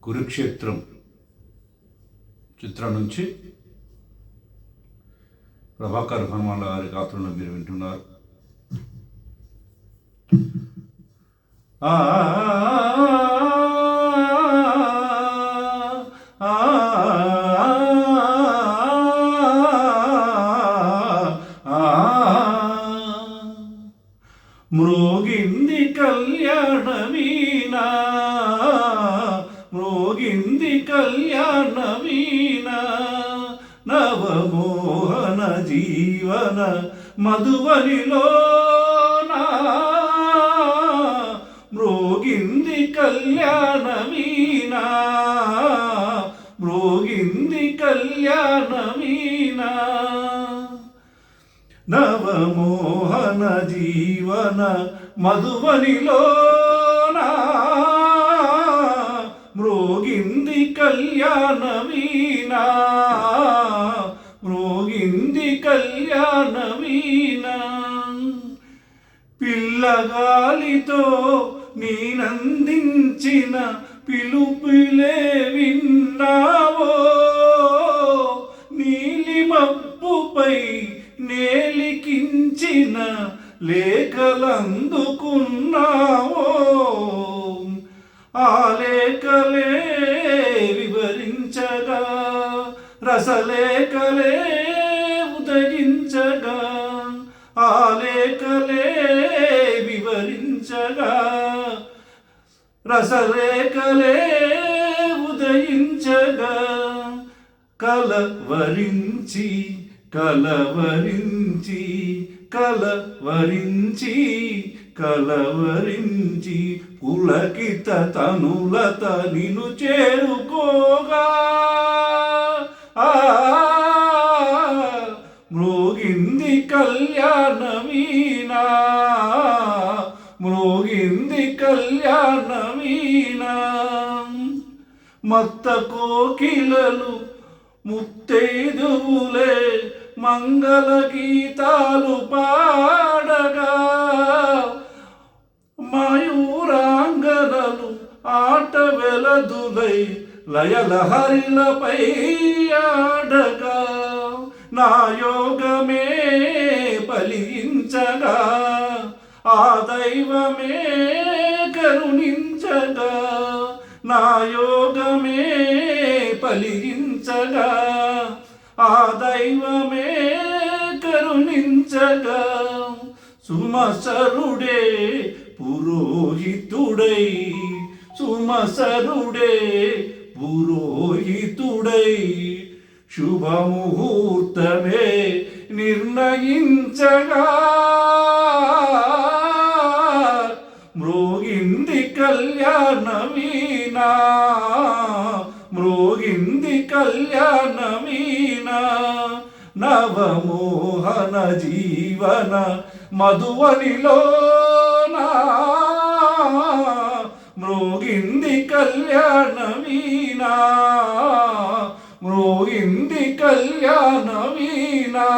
కురుక్షేత్రం చిత్రం నుంచి ప్రభాకర్ హనుమాన్ల గారి గాత్రంలో మీరు వింటున్నారు. మ్రోగింది కళ్యాణ వీణా, మ్రోగింది కళ్యాణ వీణా, నవమోహన జీవన మధువనిలోనా, మ్రోగింది కళ్యాణ వీణా, మ్రోగింది కళ్యాణ వీణా, నవమోహన జీవన మధువనిలోనా, మ్రోగింది కళ్యాణ వీణా, మ్రోగింది కళ్యాణ వీణా. పిల్లగాలితో నీనందించిన పిలుపులే విన్నావో, నీలిమబ్బుపై నేలికించిన లేఖలందుకున్నావో, ఆ లేఖలే వివరించగా రసలేఖలే ఉదయించగా, ఆ లేఖలే వివరించగా రసలేఖలే ఉదయించగా, కలవరించి కలవరించి కలవరించి కలవరించి పులకిత తనులత నిను చేరుకోగా, మ్రోగింది కళ్యాణ వీణా, మ్రోగింది కళ్యాణ వీణా. మత్త కోకిలలు ముత్తైదువులే మంగళ గీతాలు పాడగా, మయూరాంగనలు ఆట వెలదులై లయలహరిలపై ఆడగా, నా యోగమే ఫలించగా, ఆ దైవమే కరుణించగా, నా యోగమే ఫలించగా, ఆ దైవమే కరుణించగా, సుమసరుడే పురోహితుడై, సుమసరుడే పురోహితుడై, శుభముహూర్తమే నిర్ణయించగా, మ్రోగింది కళ్యాణ వీణా, మ్రోగింది కళ్యాణ వీణా, నవమోహన జీవన మధువనిలోనా, మ్రోగింది కళ్యాణ వీణా, మ్రోగింది కళ్యాణ వీణా.